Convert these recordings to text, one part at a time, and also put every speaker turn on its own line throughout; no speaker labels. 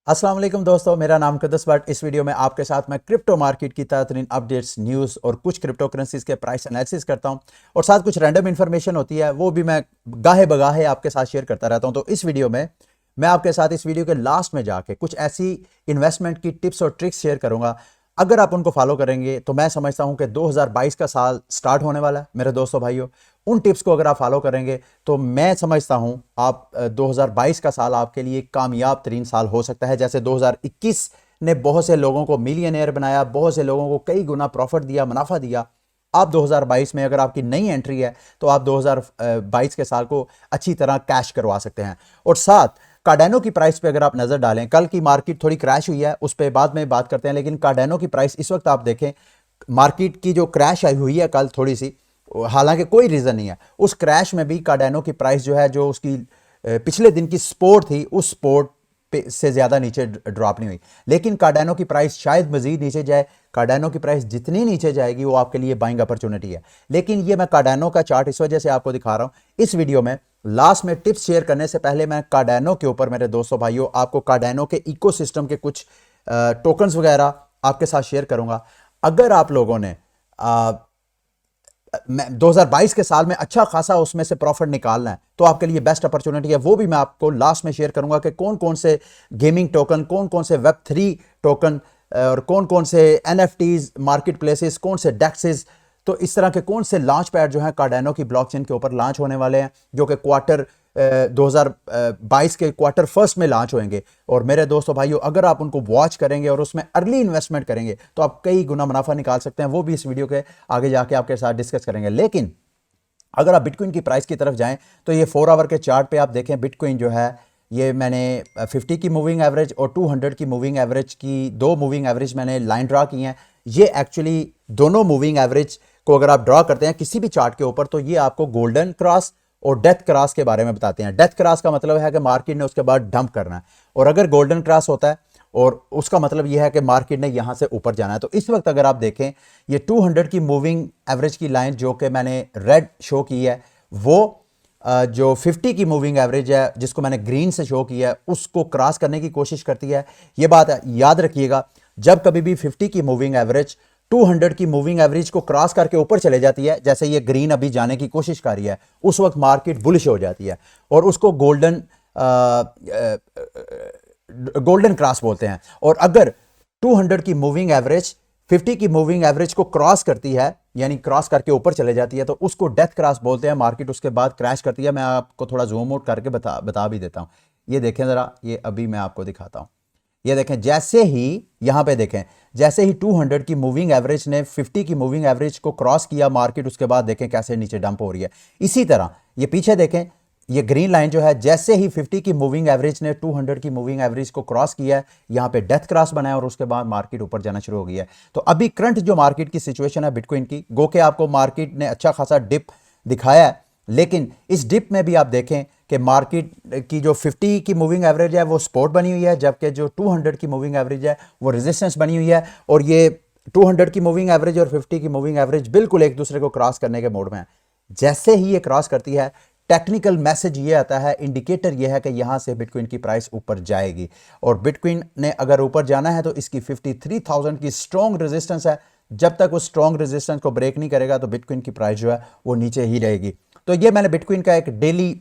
अस्सलाम वालेकुम दोस्तों, मेरा नाम कदस भट्ट। इस वीडियो में आपके साथ मैं क्रिप्टो मार्केट की ताज़ा अपडेट्स, न्यूज़ और कुछ क्रिप्टो करेंसीज के प्राइस एनालिसिस करता हूं और साथ कुछ रैंडम इन्फॉर्मेशन होती है वो भी मैं गाहे बगाहे आपके साथ शेयर करता रहता हूं। तो इस वीडियो में मैं आपके साथ इस वीडियो के लास्ट में जाके कुछ ऐसी इन्वेस्टमेंट की टिप्स और ट्रिक्स शेयर करूंगा। अगर आप उनको फॉलो करेंगे तो मैं समझता हूं कि 2022 का साल स्टार्ट होने वाला है मेरे दोस्तों भाइयों। उन टिप्स को अगर आप फॉलो करेंगे तो मैं समझता हूं आप 2022 का साल आपके लिए कामयाब तरीन साल हो सकता है। जैसे 2021 ने बहुत से लोगों को मिलियनेयर बनाया, बहुत से लोगों को कई गुना प्रॉफिट दिया, मुनाफा दिया। आप 2022 में अगर आपकी नई एंट्री है तो आप 2022 के साल को अच्छी तरह कैश करवा सकते हैं। और साथ कार्डेनो की प्राइस पे अगर आप नजर डालें, कल की मार्केट थोड़ी क्रैश हुई है, उस पर बाद में बात करते हैं, लेकिन कार्डेनो की प्राइस इस वक्त आप देखें, मार्केट की जो क्रैश आई हुई है कल थोड़ी सी, हालांकि कोई रीजन नहीं है, उस क्रैश में भी कार्डेनो की प्राइस जो है, जो उसकी पिछले दिन की सपोर्ट थी, उस सपोर्ट से ज्यादा नीचे ड्रॉप नहीं हुई। लेकिन कार्डेनो की प्राइस शायद मजीद नीचे जाए। कार्डेनो की प्राइस जितनी नीचे जाएगी वो आपके लिए बाइंग अपॉर्चुनिटी है। लेकिन ये मैं कार्डेनो का चार्ट इस वजह से आपको दिखा रहा हूं इस वीडियो में। लास्ट में टिप्स शेयर करने से पहले मैं कार्डेनो के ऊपर मेरे दोस्तों भाइयों आपको कार्डेनो के इकोसिस्टम के कुछ टोकन्स वगैरह आपके साथ शेयर करूंगा। अगर आप लोगों ने 2022 के साल में अच्छा खासा उसमें से प्रॉफिट निकालना है तो आपके लिए बेस्ट अपॉर्चुनिटी है। वो भी मैं आपको लास्ट में शेयर करूंगा कि कौन कौन से गेमिंग टोकन, कौन कौन से वेब3 टोकन और कौन कौन से एनएफटीज, मार्केट प्लेसेस, कौन से डेक्सेस, तो इस तरह के कौन से लॉन्च पैड जो है कार्डेनो की ब्लॉकचेन के ऊपर लॉन्च होने वाले हैं, जो कि क्वार्टर 2022 के क्वार्टर फर्स्ट में लॉन्च होंगे। और मेरे दोस्तों भाइयों, अगर आप उनको वॉच करेंगे और उसमें अर्ली इन्वेस्टमेंट करेंगे तो आप कई गुना मुनाफा निकाल सकते हैं। वो भी इस वीडियो के आगे जाके आपके साथ डिस्कस करेंगे। लेकिन अगर आप बिटकॉइन की प्राइस की तरफ जाएं तो ये 4 आवर के चार्ट पे आप देखें, बिटकॉइन जो है ये मैंने 50 की मूविंग एवरेज और 200 की मूविंग एवरेज की दो मूविंग एवरेज मैंने लाइन ड्रा की हैं। ये एक्चुअली दोनों मूविंग एवरेज को अगर आप ड्रा करते हैं किसी भी चार्ट के ऊपर तो ये आपको गोल्डन क्रॉस और डेथ क्रॉस के बारे में बताते हैं। डेथ क्रॉस का मतलब है कि मार्केट ने उसके बाद डंप करना है, और अगर गोल्डन क्रॉस होता है और उसका मतलब यह है कि मार्केट ने यहां से ऊपर जाना है। तो इस वक्त अगर आप देखें ये 200 की मूविंग एवरेज की लाइन जो कि मैंने रेड शो की है, वो जो 50 की मूविंग एवरेज है जिसको मैंने ग्रीन से शो किया है, उसको क्रॉस करने की कोशिश करती है। ये बात याद रखिएगा, जब कभी भी 50 की मूविंग एवरेज 200 की मूविंग एवरेज को क्रॉस करके ऊपर चले जाती है, जैसे ये ग्रीन अभी जाने की कोशिश कर रही है, उस वक्त मार्केट बुलिश हो जाती है और उसको गोल्डन क्रॉस बोलते हैं। और अगर 200 की मूविंग एवरेज 50 की मूविंग एवरेज को क्रॉस करती है, यानी क्रॉस करके ऊपर चले जाती है, तो उसको डेथ क्रॉस बोलते हैं। मार्केट उसके बाद क्रैश करती है। मैं आपको थोड़ा जूम आउट करके बता भी देता हूं। ये देखें जरा, ये अभी मैं आपको दिखाता हूं। ये देखें, जैसे ही यहां पे देखें, जैसे ही 200 की मूविंग एवरेज ने 50 की मूविंग एवरेज को क्रॉस किया, मार्केट उसके बाद देखें कैसे नीचे डंप हो रही है। इसी तरह ये पीछे देखें, ये ग्रीन लाइन जो है, जैसे ही 50 की मूविंग एवरेज ने 200 की मूविंग एवरेज को क्रॉस किया है, यहां पे डेथ क्रॉस बनाया और उसके बाद मार्केट ऊपर जाना शुरू हो गई है। तो अभी करंट जो मार्केट की सिचुएशन है बिटकॉइन की, गो के आपको मार्केट ने अच्छा खासा डिप दिखाया है, लेकिन इस डिप में भी आप देखें कि मार्केट की जो 50 की मूविंग एवरेज है वो सपोर्ट बनी हुई है, जबकि जो 200 की मूविंग एवरेज है वो रेजिस्टेंस बनी हुई है। और ये 200 की मूविंग एवरेज और 50 की मूविंग एवरेज बिल्कुल एक दूसरे को क्रॉस करने के मोड में है। जैसे ही ये क्रॉस करती है, टेक्निकल मैसेज ये आता है, इंडिकेटर ये है कि यहां से बिटकॉइन की प्राइस ऊपर जाएगी। और बिटकॉइन ने अगर ऊपर जाना है तो इसकी 53,000 की स्ट्रॉन्ग रेजिस्टेंस है। जब तक वो स्ट्रॉन्ग रेजिस्टेंस को ब्रेक नहीं करेगा तो बिटकॉइन की प्राइस जो है वो नीचे ही रहेगी। तो ये मैंने बिटकॉइन का एक डेली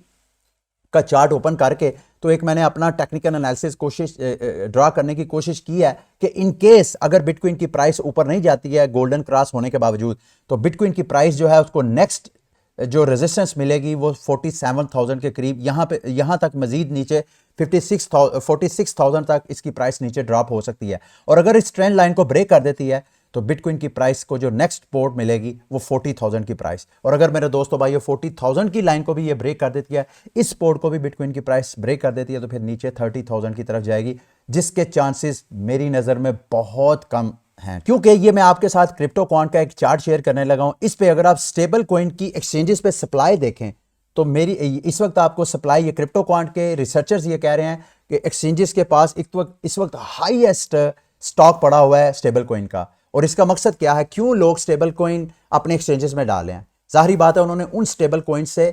का चार्ट ओपन करके तो एक मैंने अपना टेक्निकल एनालिसिस कोशिश ड्रा करने की कोशिश की है कि इन केस अगर बिटकॉइन की प्राइस ऊपर नहीं जाती है गोल्डन क्रॉस होने के बावजूद, तो बिटकॉइन की प्राइस जो है उसको नेक्स्ट जो रेजिस्टेंस मिलेगी वो 47,000 के करीब, यहां तक मजीद नीचे 46,000 तक इसकी प्राइस नीचे ड्रॉप हो सकती है। और अगर इस ट्रेंड लाइन को ब्रेक कर देती है तो बिटकॉइन की प्राइस को जो नेक्स्ट सपोर्ट मिलेगी वो 40,000 की प्राइस। और अगर मेरे दोस्तों भाइयों 40,000 की लाइन को भी ये ब्रेक कर देती है, इस सपोर्ट को भी बिटकॉइन की प्राइस ब्रेक कर देती है, तो फिर नीचे 30,000 की तरफ जाएगी, जिसके चांसेस मेरी नज़र में बहुत कम हैं। क्योंकि ये मैं आपके साथ क्रिप्टो क्वांट का एक चार्ट शेयर करने लगा हूं। इस पे अगर आप स्टेबल कॉइन की एक्सचेंजेस पे सप्लाई देखें तो मेरी इस वक्त आपको सप्लाई, ये क्रिप्टो क्वांट के रिसर्चर्स ये कह रहे हैं कि एक्सचेंजेस के पास इस वक्त हाईएस्ट स्टॉक पड़ा हुआ है स्टेबल कॉइन का। और इसका मकसद क्या है, क्यों लोग स्टेबल कॉइन अपने एक्सचेंजेस में डाले हैं? जाहिर बात है उन्होंने उन स्टेबल कॉइन से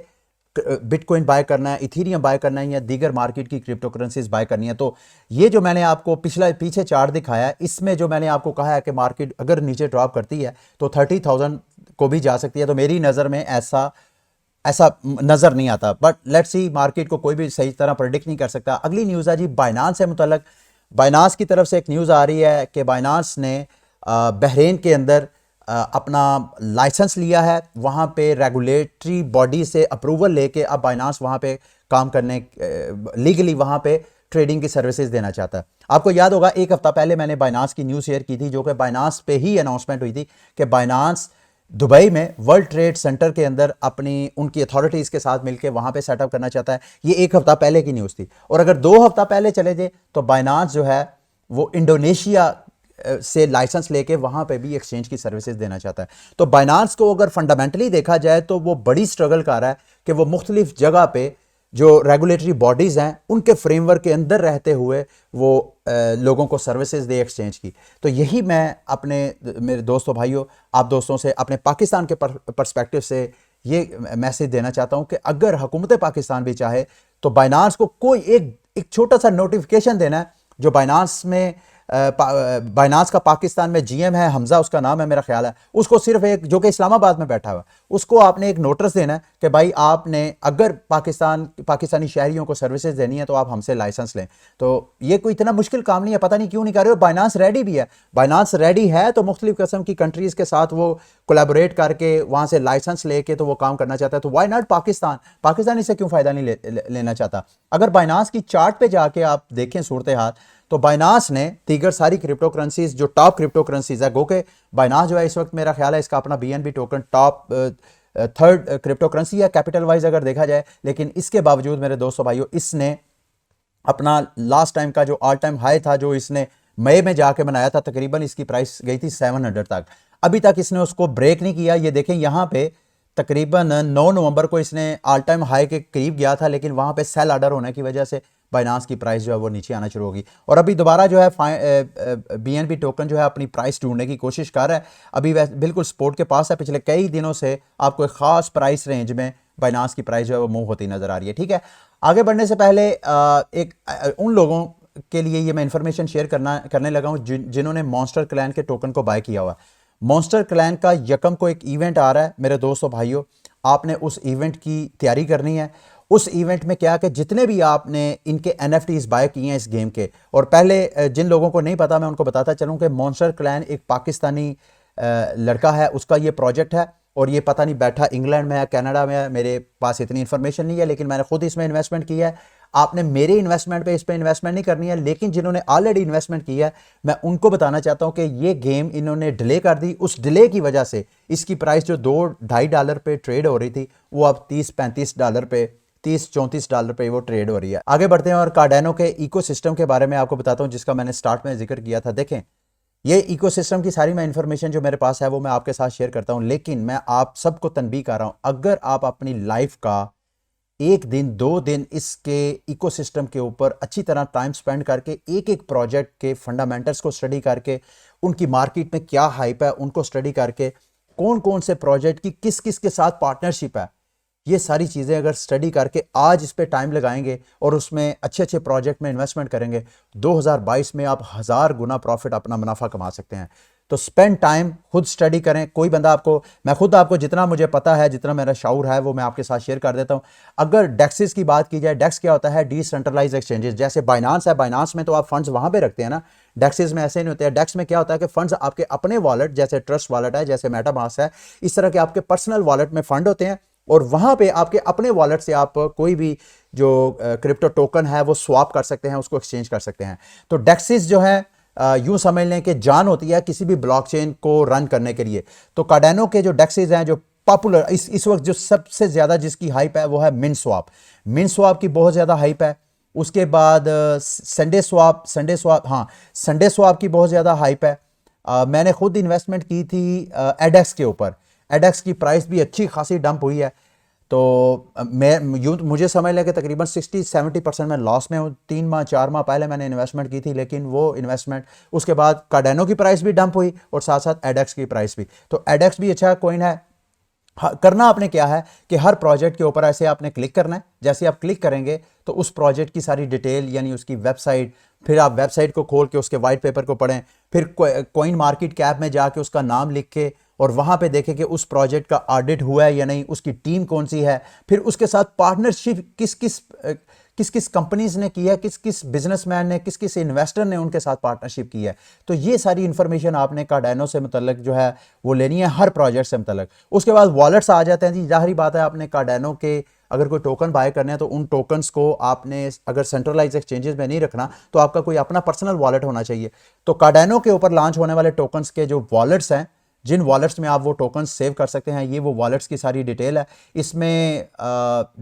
बिटकॉइन बाय करना है, इथीरियम बाय करना है या दीगर मार्केट की क्रिप्टो करेंसीज बाय करनी है। तो ये जो मैंने आपको पीछे चार्ट दिखाया है, इसमें जो मैंने आपको कहा है कि मार्केट अगर नीचे ड्रॉप करती है तो 30,000 को भी जा सकती है। तो मेरी नज़र में ऐसा ऐसा नज़र नहीं आता, बट लेट्स सी, मार्केट को कोई भी सही तरह प्रेडिक्ट नहीं कर सकता। अगली न्यूज़ है जी बाइनांस से मुतल्लक। बाइनांस की तरफ से एक न्यूज़ आ रही है कि बाइनांस ने बहरीन के अंदर अपना लाइसेंस लिया है, वहाँ पे रेगुलेटरी बॉडी से अप्रूवल लेके अब बाइनांस वहाँ पे काम करने, लीगली वहाँ पे ट्रेडिंग की सर्विसेज देना चाहता है। आपको याद होगा एक हफ्ता पहले मैंने बाइनांस की न्यूज़ शेयर की थी, जो कि बाइनांस पे ही अनाउंसमेंट हुई थी कि बाइनांस दुबई में वर्ल्ड ट्रेड सेंटर के अंदर अपनी उनकी अथॉरिटीज़ के साथ मिलकर वहाँ पे सेटअप करना चाहता है। ये एक हफ्ता पहले की न्यूज़ थी। और अगर 2 हफ्ता पहले चले जाए तो बाइनांस जो है वो इंडोनेशिया से लाइसेंस लेके वहाँ पे भी एक्सचेंज की सर्विसेज देना चाहता है। तो बाइनांस को अगर फंडामेंटली देखा जाए तो वो बड़ी स्ट्रगल कर रहा है कि वो मुख्तलिफ जगह पे जो रेगुलेटरी बॉडीज़ हैं उनके फ्रेमवर्क के अंदर रहते हुए वो लोगों को सर्विसेज दे एक्सचेंज की। तो यही मैं अपने मेरे दोस्तों भाइयों, आप दोस्तों से अपने पाकिस्तान के पर्सपेक्टिव से ये मैसेज देना चाहता हूँ कि अगर हुकूमत पाकिस्तान भी चाहे तो बाइनांस को कोई एक छोटा सा नोटिफिकेशन देना है। जो बाइनांस में बाइनांस का पाकिस्तान में जीएम है, हमजा उसका नाम है मेरा ख्याल है, उसको सिर्फ एक, जो कि इस्लामाबाद में बैठा हुआ, उसको आपने एक नोटिस देना है कि भाई आपने अगर पाकिस्तानी शहरियों को सर्विसेज देनी है तो आप हमसे लाइसेंस लें। तो ये कोई इतना मुश्किल काम नहीं है, पता नहीं क्यों नहीं कर रहे हो। बाइनांस रेडी भी है, बाइनांस रेडी है तो मुख्तलिफ किस्म की कंट्रीज़ के साथ वो कोलैबोरेट करके वहाँ से लाइसेंस लेके तो वो काम करना चाहता है। तो वाई नॉट पाकिस्तान इससे क्यों फ़ायदा नहीं लेना चाहता। अगर बाइनांस की चार्ट पे जाके आप देखें सूरत हाल, तो बाइनांस ने दीगर सारी क्रिप्टो करेंसीज जो टॉप क्रिप्टो करेंसीज है, गो के बाइनांस जो है इस वक्त मेरा ख्याल है इसका अपना BNB token top third crypto currency है कैपिटल वाइज अगर देखा जाए। लेकिन इसके बावजूद मेरे दोस्तों भाइयों, इसने अपना लास्ट टाइम का जो ऑल टाइम हाई था जो इसने मई में जाके बनाया था, तकरीबन इसकी प्राइस गई थी 700 तक, अभी तक इसने उसको ब्रेक नहीं किया। ये देखें यहाँ पे तकरीबन 9 नवंबर को इसने ऑल टाइम हाई के करीब गया था, लेकिन वहाँ पे सेल ऑर्डर होने की वजह से बाइनांस की प्राइस जो है वो नीचे आना शुरू होगी। और अभी दोबारा जो है बीएनबी टोकन जो है अपनी प्राइस ढूंढने की कोशिश कर रहा है। अभी बिल्कुल सपोर्ट के पास है, पिछले कई दिनों से आपको एक खास प्राइस रेंज में बाइनांस की प्राइस जो है वो मूव होती नजर आ रही है। ठीक है, आगे बढ़ने से पहले उन लोगों के लिए ये मैं इंफॉर्मेशन शेयर करने लगा हूँ जिन्होंने मॉन्स्टर क्लैन के टोकन को बाय किया हुआ। मॉन्स्टर क्लैन का यकम को एक इवेंट आ रहा है मेरे दोस्तों भाइयों, आपने उस इवेंट की तैयारी करनी है। उस इवेंट में क्या कि जितने भी आपने इनके NFTs बाय किए हैं इस गेम के, और पहले जिन लोगों को नहीं पता मैं उनको बताता चलूं कि मॉन्स्टर क्लैन एक पाकिस्तानी लड़का है, उसका ये प्रोजेक्ट है और ये पता नहीं बैठा इंग्लैंड में है, कनाडा में है, मेरे पास इतनी इन्फॉर्मेशन नहीं है, लेकिन मैंने खुद इसमें इन्वेस्टमेंट किया है। आपने मेरे इन्वेस्टमेंट पे इस पे इन्वेस्टमेंट नहीं करनी है, लेकिन जिन्होंने ऑलरेडी इन्वेस्टमेंट किया है मैं उनको बताना चाहता हूं कि ये गेम इन्होंने डिले कर दी। उस डिले की वजह से इसकी प्राइस जो $2-2.5 पे ट्रेड हो रही थी वो अब $30-35 पे, $30-34 पे वो ट्रेड हो रही है। आगे बढ़ते हैं और कार्डेनो के इकोसिस्टम के बारे में आपको बताता हूं जिसका मैंने स्टार्ट में जिक्र किया था। देखें, ये इकोसिस्टम की सारी मैं इंफॉर्मेशन जो मेरे पास है वो मैं आपके साथ शेयर करता हूं, लेकिन मैं आप सबको तनबीह कर रहा हूं, अगर आप अपनी लाइफ का 1 दिन 2 दिन इसके इकोसिस्टम के ऊपर अच्छी तरह टाइम स्पेंड करके एक एक प्रोजेक्ट के फंडामेंटल्स को स्टडी करके, उनकी मार्केट में क्या हाइप है उनको स्टडी करके, कौन कौन से प्रोजेक्ट की किस किस के साथ पार्टनरशिप है, ये सारी चीज़ें अगर स्टडी करके आज इस पे टाइम लगाएंगे और उसमें अच्छे अच्छे प्रोजेक्ट में इन्वेस्टमेंट करेंगे, 2022 में आप 1000 गुना प्रॉफिट अपना मुनाफा कमा सकते हैं। तो स्पेंड टाइम, खुद स्टडी करें। कोई बंदा आपको, मैं खुद आपको जितना मुझे पता है, जितना मेरा शऊर है वो मैं आपके साथ शेयर कर देता हूं। अगर डेक्सेस की बात की जाए, डेक्स क्या होता है? Decentralize exchanges. जैसे बाइनांस है, बाइनांस में तो आप फंड्स वहां पे रखते हैं ना, डेक्सेस में ऐसे नहीं होते हैं। डेक्स में क्या होता है कि फंड्स आपके अपने वॉलेट, जैसे ट्रस्ट वॉलेट है, जैसे मेटामास्क है, इस तरह के आपके पर्सनल वॉलेट में फंड होते हैं और वहां पे आपके अपने वॉलेट से आप कोई भी जो क्रिप्टो टोकन है वो स्वैप कर सकते हैं, उसको एक्सचेंज कर सकते हैं। तो डेक्सेस जो है यूं समझ लें कि जान होती है किसी भी ब्लॉकचेन को रन करने के लिए। तो कार्डेनो के जो डेक्सेस हैं जो पॉपुलर इस वक्त जो सबसे ज्यादा जिसकी हाइप है वो है मिनस्वैप। मिनस्वैप की बहुत ज्यादा हाइप है। उसके बाद संडे स्वैप की बहुत ज्यादा हाइप है। मैंने खुद इन्वेस्टमेंट की थी एडेक्स के ऊपर। एडेक्स की प्राइस भी अच्छी खासी डंप हुई है। तो मुझे समझ लगे तकरीबन 60-70% में लॉस में हूँ। 3 माह 4 माह पहले मैंने इन्वेस्टमेंट की थी, लेकिन वो इन्वेस्टमेंट उसके बाद कार्डेनो की प्राइस भी डंप हुई और साथ साथ एडेक्स की प्राइस भी। तो एडेक्स भी अच्छा कॉइन है। करना आपने क्या है कि हर प्रोजेक्ट के ऊपर ऐसे आपने क्लिक करना है। जैसे आप क्लिक करेंगे तो उस प्रोजेक्ट की सारी डिटेल यानी उसकी वेबसाइट, फिर आप वेबसाइट को खोल के उसके वाइट पेपर को पढ़ें, फिर कॉइन मार्केट कैप में जाके उसका नाम लिख के और वहां पे देखें कि उस प्रोजेक्ट का ऑडिट हुआ है या नहीं, उसकी टीम कौन सी है, फिर उसके साथ पार्टनरशिप किस किस कंपनीज ने की है, किस किस बिजनेसमैन ने, किस किस इन्वेस्टर ने उनके साथ पार्टनरशिप की है। तो ये सारी इंफॉर्मेशन आपने कार्डानो से मुतल्लिक जो है वो लेनी है, हर प्रोजेक्ट से मुतल्लिक। उसके बाद वॉलेट्स आ जाते हैं जी। जाहिर बात है आपने कार्डानो के अगर कोई टोकन बाय करने हैं तो उन टोकन्स को आपने अगर सेंट्रलाइज एक्सचेंजेस में नहीं रखना तो आपका कोई अपना पर्सनल वॉलेट होना चाहिए। तो कार्डानो के ऊपर लॉन्च होने वाले टोकन्स के जो वॉलेट्स हैं, जिन वॉलेट्स में आप वो टोकन सेव कर सकते हैं, ये वो वॉलेट्स की सारी डिटेल है। इसमें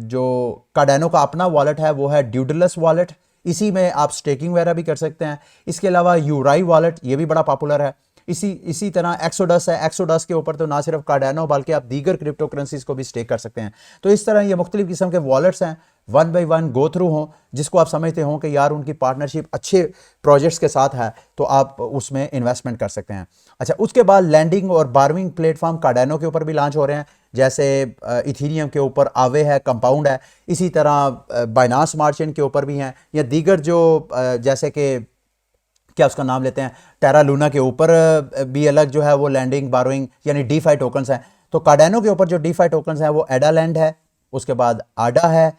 जो कार्डानो का अपना वॉलेट है वो है ड्यूडलस वॉलेट, इसी में आप स्टेकिंग वगैरह भी कर सकते हैं। इसके अलावा यूराई वॉलेट, ये भी बड़ा पॉपुलर है। इसी तरह एक्सोडस है। एक्सोडस के ऊपर तो ना सिर्फ कार्डानो बल्कि आप दीगर क्रिप्टो करेंसीज को भी स्टेक कर सकते हैं। तो इस तरह ये मुख्तलिफ किस्म के वॉलेट्स हैं, one by one go through हों, जिसको आप समझते हो कि यार उनकी पार्टनरशिप अच्छे प्रोजेक्ट्स के साथ है तो आप उसमें इन्वेस्टमेंट कर सकते हैं। अच्छा, उसके बाद लैंडिंग और बारविंग प्लेटफॉर्म कार्डानो के ऊपर भी लॉन्च हो रहे हैं। जैसे इथीरियम के ऊपर आवे है, कंपाउंड है, इसी तरह बाइनांस स्मार्ट चेन के ऊपर भी हैं, या दीगर जो जैसे कि क्या उसका नाम लेते हैं, टेरा लूना के ऊपर भी अलग जो है वो लैंडिंग बारोइंग यानी डीफाई टोकन्स हैं। तो कार्डानो के ऊपर जो डीफाई टोकन्स हैं वो एडा लैंड है, उसके बाद आडा है,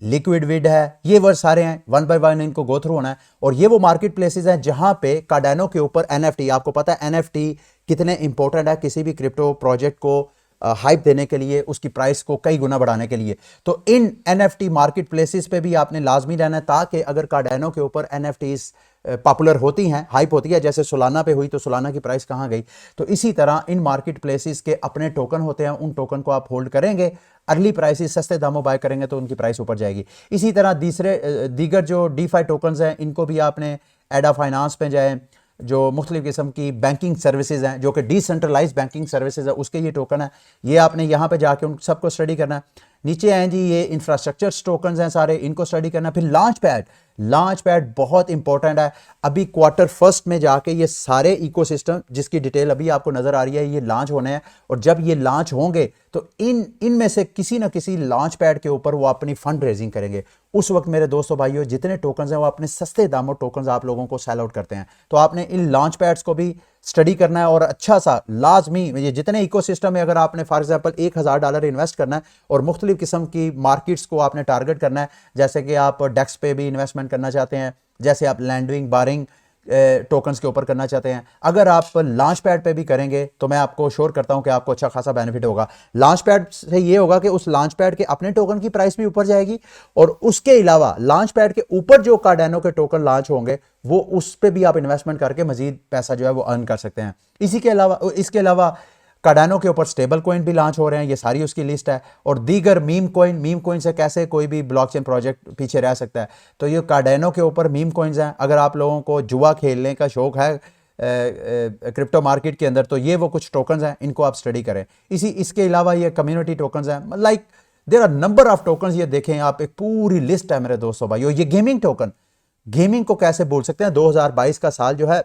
लिक्विड विड है, ये वर्ड सारे हैं। वन बाय वन इनको गो थ्रू होना है। और ये वो मार्केट प्लेसेस हैं जहां पे कार्डानो के ऊपर एनएफटी, आपको पता है एनएफटी कितने इंपॉर्टेंट है किसी भी क्रिप्टो प्रोजेक्ट को हाइप देने के लिए, उसकी प्राइस को कई गुना बढ़ाने के लिए। तो इन एनएफटी मार्केट प्लेसेस पे भी आपने लाजमी रहना है, ताकि अगर कार्डानो के ऊपर एनएफटीज पॉपुलर होती हैं, हाइप होती है, जैसे सोलाना पे हुई तो सोलाना की प्राइस कहाँ गई, तो इसी तरह इन मार्केट प्लेसेस के अपने टोकन होते हैं, उन टोकन को आप होल्ड करेंगे, अर्ली प्राइसेस सस्ते दामों बाय करेंगे तो उनकी प्राइस ऊपर जाएगी। इसी तरह दीगर जो डीफाई टोकन्स हैं इनको भी आपने एडा फाइनेंस पे जाए, जो मुख्तलिफ किस्म की बैंकिंग सर्विसेज हैं, जो कि डिसेंट्रलाइज बैंकिंग सर्विसेज है, उसके ये टोकन है, ये आपने यहाँ पे जाके उन सबको स्टडी करना है। नीचे आए जी, ये इंफ्रास्ट्रक्चर टोकन्स हैं सारे, इनको स्टडी करना है। फिर लॉन्च पैड बहुत इंपॉर्टेंट है। अभी क्वार्टर फर्स्ट में जाके ये सारे इकोसिस्टम जिसकी डिटेल अभी आपको नजर आ रही है ये लॉन्च होने हैं, और जब ये लॉन्च होंगे तो इनमें से किसी ना किसी लॉन्च पैड के ऊपर वो अपनी फंड रेजिंग करेंगे। उस वक्त मेरे दोस्तों भाइयों जितने टोकन्स हैं वो अपने सस्ते दामों टोकन्स आप लोगों को सेल आउट करते हैं। तो आपने इन लॉन्च पैड्स को भी स्टडी करना है, और अच्छा सा लाजमी ये जितने इकोसिस्टम है, अगर आपने फॉर एग्जांपल $1000 इन्वेस्ट करना है और मुख्तलिफ किस्म की मार्केट्स को आपने टारगेट करना है, जैसे कि आप डेक्स पे भी इन्वेस्टमेंट करना चाहते हैं, जैसे आप लैंडिंग बारिंग टोकन्स के ऊपर करना चाहते हैं, अगर आप लॉन्च पैड पे भी करेंगे तो मैं आपको श्योर करता हूं कि आपको अच्छा खासा बेनिफिट होगा। लॉन्च पैड से ये होगा कि उस लॉन्च पैड के अपने टोकन की प्राइस भी ऊपर जाएगी, और उसके अलावा लॉन्च पैड के ऊपर जो कार्डानो के टोकन लॉन्च होंगे वो उस पर भी आप इन्वेस्टमेंट करके मजीद पैसा जो है वो अर्न कर सकते हैं। इसके अलावा कार्डानो के ऊपर स्टेबल कॉइन भी लॉन्च हो रहे हैं, ये सारी उसकी लिस्ट है। और दीगर मीम कॉइन से कैसे कोई भी ब्लॉकचेन प्रोजेक्ट पीछे रह सकता है, तो ये कार्डानो के ऊपर मीम कॉइन्स हैं। अगर आप लोगों को जुआ खेलने का शौक है क्रिप्टो मार्केट के अंदर, तो ये वो कुछ टोकन्स हैं, इनको आप स्टडी करें। इसके अलावा ये कम्युनिटी टोकन्स हैं, like there are number of tokens. ये देखें आप, एक पूरी लिस्ट है मेरे दोस्तों भाइयों। ये गेमिंग टोकन, गेमिंग को कैसे बोल सकते हैं, 2022 का साल जो है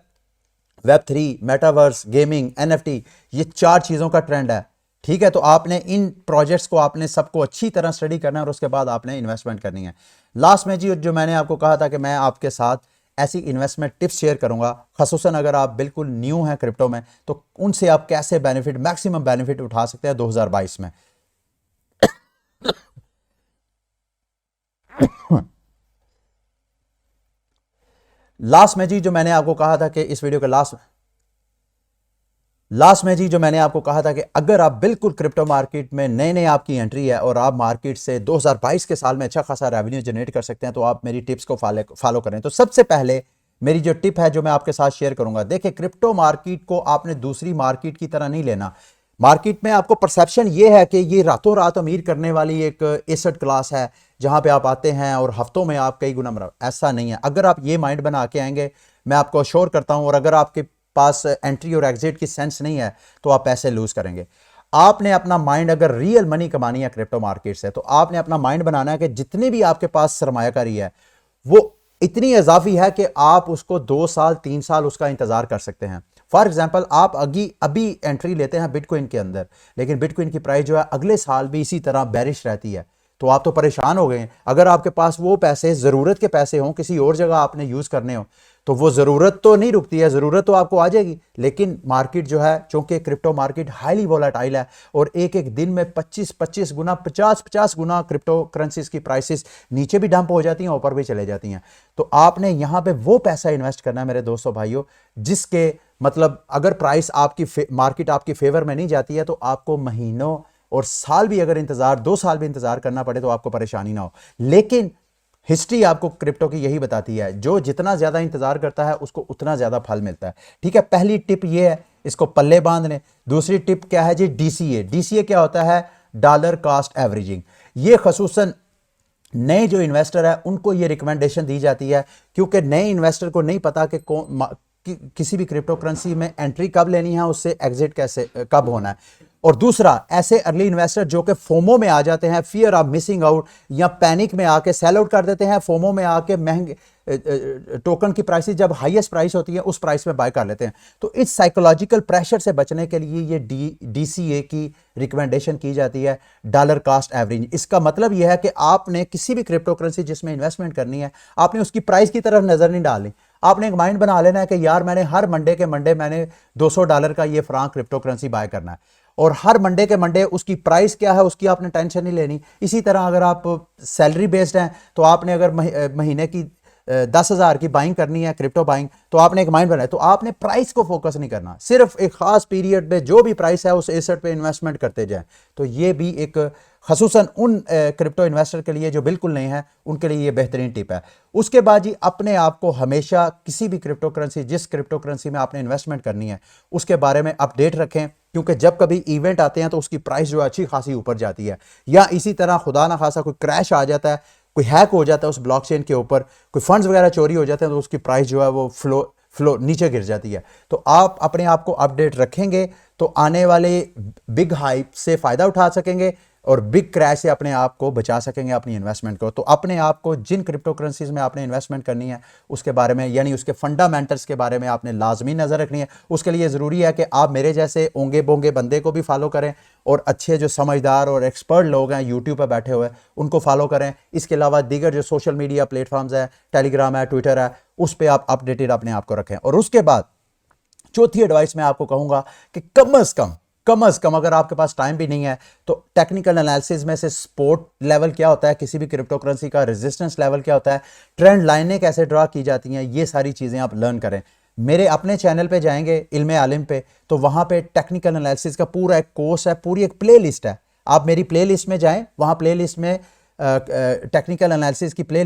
Web3, मेटावर्स, गेमिंग, एनएफटी, ये 4 चीज़ों का ट्रेंड है। ठीक है, तो आपने इन प्रोजेक्ट्स को आपने सबको अच्छी तरह स्टडी करना है और उसके बाद आपने इन्वेस्टमेंट करनी है। लास्ट में जी जो मैंने आपको कहा था कि मैं आपके साथ ऐसी इन्वेस्टमेंट टिप्स शेयर करूंगा, खसूसन अगर आप बिल्कुल न्यू हैं क्रिप्टो में, तो उनसे आप कैसे मैक्सिमम बेनिफिट उठा सकते हैं 2022 में। लास्ट में जी जो मैंने आपको कहा था कि इस वीडियो के लास्ट में जी जो मैंने आपको कहा था कि अगर आप बिल्कुल क्रिप्टो मार्केट में नए आपकी एंट्री है और आप मार्केट से 2022 के साल में अच्छा खासा रेवेन्यू जनरेट कर सकते हैं, तो आप मेरी टिप्स को फॉलो करें। तो सबसे पहले मेरी जो टिप है जो मैं आपके साथ शेयर करूंगा, देखिए क्रिप्टो मार्केट को आपने दूसरी मार्केट की तरह नहीं लेना। मार्केट में आपको परसेप्शन ये है कि ये रातों रात अमीर करने वाली एक एसेट क्लास है जहां पे आप आते हैं और हफ्तों में आप कई गुना, ऐसा नहीं है। अगर आप ये माइंड बना के आएंगे, मैं आपको अश्योर करता हूं, और अगर आपके पास एंट्री और एग्जिट की सेंस नहीं है तो आप पैसे लूज करेंगे। आपने अपना माइंड, अगर रियल मनी कमानी है क्रिप्टो मार्केट से, तो आपने अपना माइंड बनाना है कि जितनी भी आपके पास सरमायाकारी है वो इतनी इजाफी है कि आप उसको 2 साल 3 साल उसका इंतजार कर सकते हैं। फॉर एग्जांपल आप अभी एंट्री लेते हैं बिटकॉइन के अंदर, लेकिन बिटकॉइन की प्राइस जो है अगले साल भी इसी तरह बेरिश रहती है, तो आप तो परेशान हो गए हैं। अगर आपके पास वो पैसे ज़रूरत के पैसे हों, किसी और जगह आपने यूज़ करने हो, तो वो ज़रूरत तो नहीं रुकती है, ज़रूरत तो आपको आ जाएगी, लेकिन मार्केट जो है, चूंकि क्रिप्टो मार्केट हाईली वोलेटाइल है और एक एक दिन में 25-25 गुना 50-50 गुना क्रिप्टो करेंसीज की प्राइसेस नीचे भी डंप हो जाती हैं, ऊपर भी चले जाती हैं। तो आपने यहाँ पे वो पैसा इन्वेस्ट करना है मेरे दोस्तों भाइयों, जिसके मतलब अगर प्राइस आपकी मार्केट आपकी फेवर में नहीं जाती है तो आपको महीनों और साल भी अगर इंतजार 2 साल भी इंतजार करना पड़े तो आपको परेशानी ना हो। लेकिन हिस्ट्री आपको क्रिप्टो की यही बताती है, जो जितना ज्यादा इंतजार करता है उसको उतना ज्यादा फल मिलता है। ठीक है, पहली टिप ये है, इसको पल्ले बांध लें। दूसरी टिप क्या है जी? डीसीए। डीसीए क्या होता है? Dollar cost averaging. ये खसूसन नए जो इन्वेस्टर है उनको ये रिकमेंडेशन दी जाती है, क्योंकि नए इन्वेस्टर को नहीं पता कि किसी भी क्रिप्टो करेंसी में एंट्री कब लेनी है, उससे एग्जिट कैसे कब होना है। और दूसरा, ऐसे अर्ली इन्वेस्टर जो कि फोमो में आ जाते हैं, फियर ऑफ मिसिंग आउट, या पैनिक में आके सेल आउट कर देते हैं, फोमो में आके महंगे टोकन की प्राइस जब हाईएस्ट प्राइस होती है उस प्राइस में बाय कर लेते हैं। तो इस साइकोलॉजिकल प्रेशर से बचने के लिए ये डीसीए की रिकमेंडेशन की जाती है, डॉलर कॉस्ट एवरेज। इसका मतलब यह है कि आपने किसी भी क्रिप्टो करेंसी जिसमें इन्वेस्टमेंट करनी है, आपने उसकी प्राइस की तरफ नजर नहीं डालनी। आपने एक माइंड बना लेना है कि यार मैंने हर मंडे के मंडे मैंने $200 का ये फ्रांक क्रिप्टो करेंसी बाय करना है, और हर मंडे के मंडे उसकी प्राइस क्या है उसकी आपने टेंशन नहीं लेनी। इसी तरह अगर आप सैलरी बेस्ड हैं तो आपने अगर महीने की 10,000 की बाइंग करनी है, क्रिप्टो बाइंग, तो आपने एक माइंड बनाया, तो आपने प्राइस को फोकस नहीं करना, सिर्फ एक खास पीरियड में जो भी प्राइस है उस एसेट पे इन्वेस्टमेंट करते जाएं। तो ये भी एक खसूसन उन क्रिप्टो इन्वेस्टर के लिए जो बिल्कुल नहीं है उनके लिए ये बेहतरीन टिप है। उसके बाद जी, अपने आप को हमेशा किसी भी क्रिप्टो करेंसी, जिस क्रिप्टो करेंसी में आपने इन्वेस्टमेंट करनी है उसके बारे में अपडेट रखें, क्योंकि जब कभी इवेंट आते हैं तो उसकी प्राइस जो अच्छी खासी ऊपर जाती है, या इसी तरह खुदा ना खासा कोई क्रैश आ जाता है, कोई हैक हो जाता है उस ब्लॉकचेन के ऊपर, कोई फंड्स वगैरह चोरी हो जाते हैं, तो उसकी प्राइस जो है वो फ्लो नीचे गिर जाती है। तो आप अपने आप को अपडेट रखेंगे तो आने वाले बिग हाइप से फायदा उठा सकेंगे और बिग क्रैश से अपने आप को बचा सकेंगे, अपनी इन्वेस्टमेंट को। तो अपने आप को जिन क्रिप्टो करेंसीज में आपने इन्वेस्टमेंट करनी है उसके बारे में, यानी उसके फंडामेंटल्स के बारे में आपने लाजमी नज़र रखनी है। उसके लिए ज़रूरी है कि आप मेरे जैसे ओंगे बोंगे बंदे को भी फॉलो करें, और अच्छे जो समझदार और एक्सपर्ट लोग हैं यूट्यूब पर बैठे हुए उनको फॉलो करें। इसके अलावा दीगर जो सोशल मीडिया प्लेटफॉर्म्स हैं, टेलीग्राम है, ट्विटर है, उस पर आप अपडेटेड अपने आप को रखें। और उसके बाद चौथी एडवाइस मैं आपको कहूँगा कि कम अज कम अगर आपके पास टाइम भी नहीं है तो टेक्निकल एनालिसिस में से सपोर्ट लेवल क्या होता है किसी भी क्रिप्टो करेंसी का, रेजिस्टेंस लेवल क्या होता है, ट्रेंड लाइनें कैसे ड्रा की जाती हैं, ये सारी चीज़ें आप लर्न करें। मेरे अपने चैनल पे जाएंगे इल्मे आलिम पे, तो वहाँ पे टेक्निकल एनालिसिस का पूरा एक कोर्स है, पूरी एक प्ले लिस्ट है। आप मेरी प्ले लिस्ट में जाएँ, वहाँ प्ले लिस्ट में टेक्निकल एनालिसिस की प्ले